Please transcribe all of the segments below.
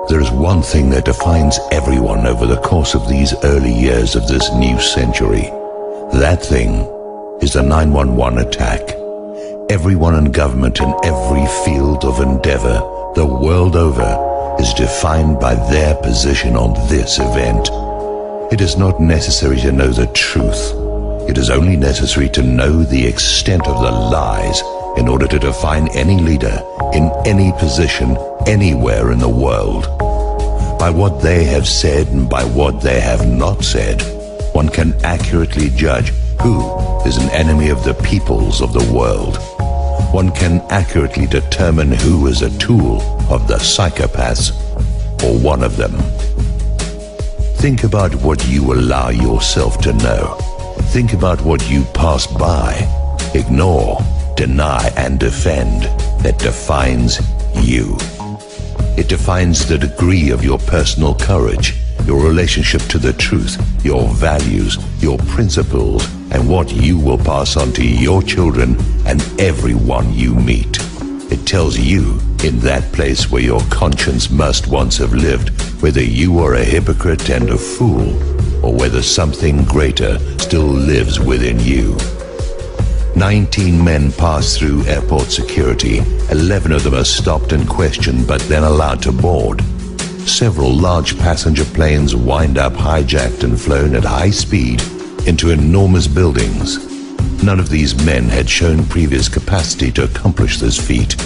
There is one thing that defines everyone over the course of these early years of this new century. That thing is the 911 attack. Everyone in government in every field of endeavor the world over is defined by their position on this event. It is not necessary to know the truth. It is only necessary to know the extent of the lies in order to define any leader in any position anywhere in the world. By what they have said and by what they have not said, one can accurately judge who is an enemy of the peoples of the world. One can accurately determine who is a tool of the psychopaths, or one of them. Think about what you allow yourself to know. Think about what you pass by, ignore, deny, and defend that defines you. It defines the degree of your personal courage, your relationship to the truth, your values, your principles, and what you will pass on to your children and everyone you meet. It tells you, in that place where your conscience must once have lived, whether you are a hypocrite and a fool, or whether something greater still lives within you. 19 men passed through airport security. 11 of them are stopped and questioned, but then allowed to board. Several large passenger planes wind up hijacked and flown at high speed into enormous buildings. None of these men had shown previous capacity to accomplish this feat.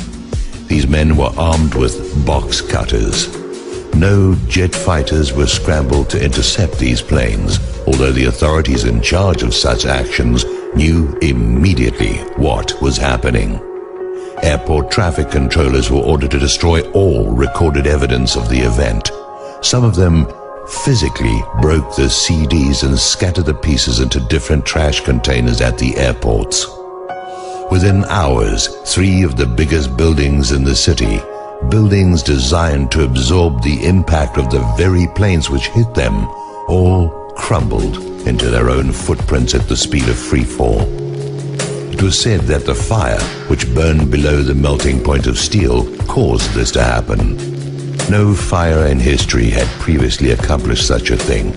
These men were armed with box cutters. No jet fighters were scrambled to intercept these planes, although the authorities in charge of such actions knew immediately what was happening. Airport traffic controllers were ordered to destroy all recorded evidence of the event. Some of them physically broke the CDs and scattered the pieces into different trash containers at the airports. Within hours, 3 of the biggest buildings in the city, buildings designed to absorb the impact of the very planes which hit them, all crumbled into their own footprints at the speed of free fall. It was said that the fire, which burned below the melting point of steel, caused this to happen. No fire in history had previously accomplished such a thing,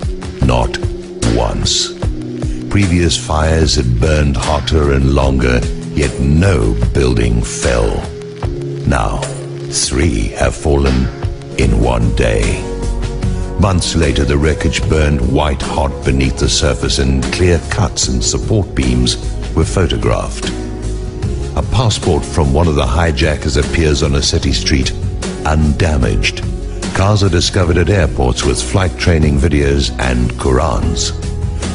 not once. Previous fires had burned hotter and longer, yet no building fell. Now, 3 have fallen in one day. Months later, the wreckage burned white hot beneath the surface, and clear cuts and support beams were photographed. A passport from one of the hijackers appears on a city street, undamaged. Cars are discovered at airports with flight training videos and Qurans.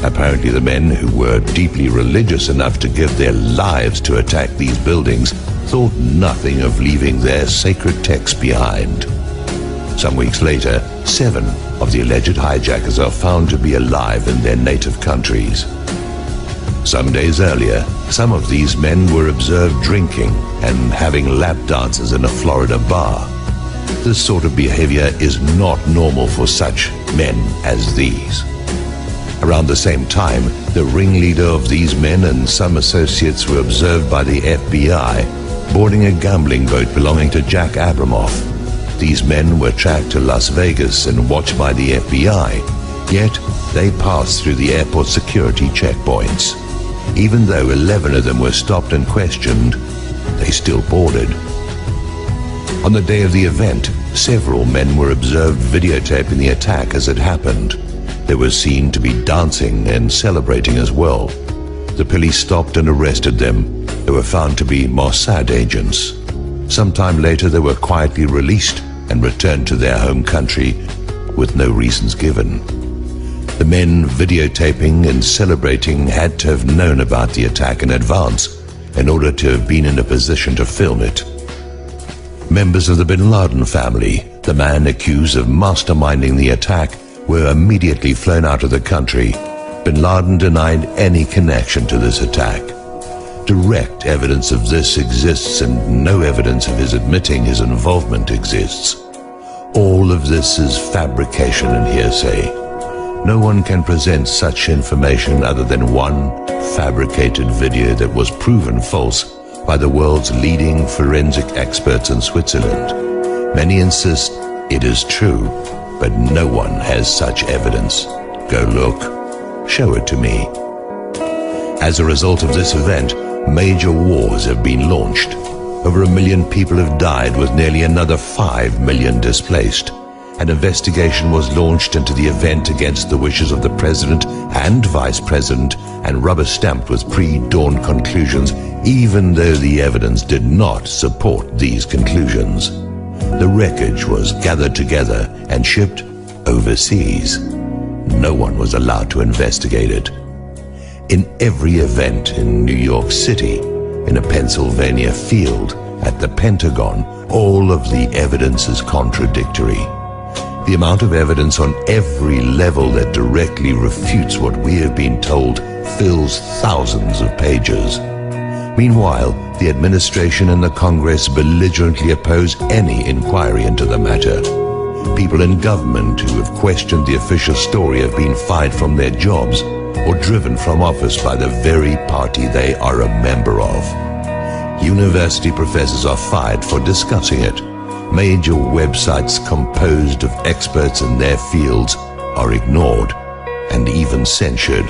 Apparently the men, who were deeply religious enough to give their lives to attack these buildings, thought nothing of leaving their sacred texts behind. Some weeks later, 7 of the alleged hijackers are found to be alive in their native countries. Some days earlier, some of these men were observed drinking and having lap dances in a Florida bar. This sort of behavior is not normal for such men as these. Around the same time, the ringleader of these men and some associates were observed by the FBI boarding a gambling boat belonging to Jack Abramoff. These men were tracked to Las Vegas and watched by the FBI, yet they passed through the airport security checkpoints. Even though 11 of them were stopped and questioned, they still boarded. On the day of the event, several men were observed videotaping the attack as it happened. They were seen to be dancing and celebrating as well. The police stopped and arrested them. They were found to be Mossad agents. Sometime later, they were quietly released and returned to their home country with no reasons given. The men videotaping and celebrating had to have known about the attack in advance in order to have been in a position to film it. Members of the bin Laden family, the man accused of masterminding the attack, were immediately flown out of the country. Bin Laden denied any connection to this attack. Direct evidence of this exists, and no evidence of his admitting his involvement exists. All of this is fabrication and hearsay. No one can present such information other than one fabricated video that was proven false by the world's leading forensic experts in Switzerland. Many insist it is true, but no one has such evidence. Go look. Show it to me. As a result of this event, major wars have been launched. Over 1 million people have died, with nearly another 5 million displaced. An investigation was launched into the event against the wishes of the president and vice president and rubber-stamped with pre-dawn conclusions, even though the evidence did not support these conclusions. The wreckage was gathered together and shipped overseas. No one was allowed to investigate it. In every event in New York City, in a Pennsylvania field, at the Pentagon, all of the evidence is contradictory. The amount of evidence on every level that directly refutes what we have been told fills thousands of pages. Meanwhile, the administration and the Congress belligerently oppose any inquiry into the matter. People in government who have questioned the official story have been fired from their jobs or driven from office by the very party they are a member of. University professors are fired for discussing it. Major websites composed of experts in their fields are ignored and even censured.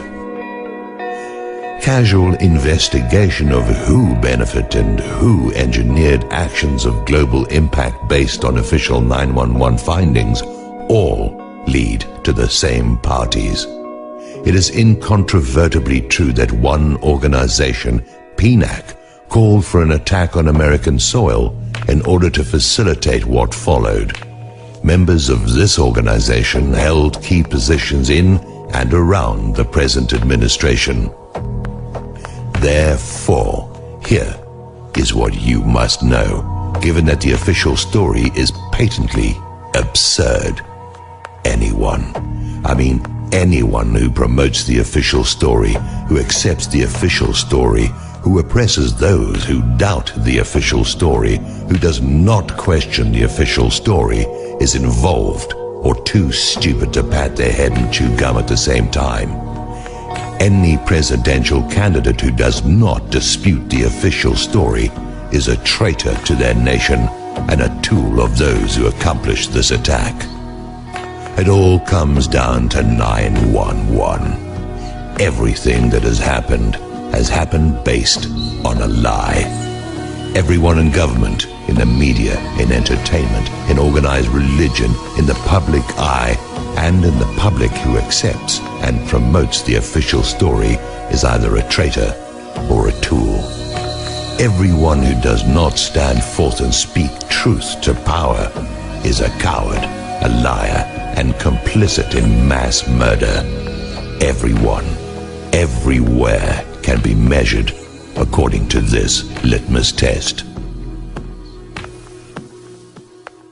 Casual investigation of who benefited and who engineered actions of global impact based on official 911 findings all lead to the same parties. It is incontrovertibly true that one organization, PNAC, called for an attack on American soil in order to facilitate what followed. Members of this organization held key positions in and around the present administration. Therefore, here is what you must know, given that the official story is patently absurd. Anyone who promotes the official story, who accepts the official story, who oppresses those who doubt the official story, who does not question the official story, is involved or too stupid to pat their head and chew gum at the same time. Any presidential candidate who does not dispute the official story is a traitor to their nation and a tool of those who accomplished this attack. It all comes down to 911. Everything that has happened based on a lie. Everyone in government, in the media, in entertainment, in organized religion, in the public eye, and in the public who accepts and promotes the official story is either a traitor or a tool. Everyone who does not stand forth and speak truth to power is a coward, a liar, and complicit in mass murder. Everyone, everywhere, can be measured according to this litmus test.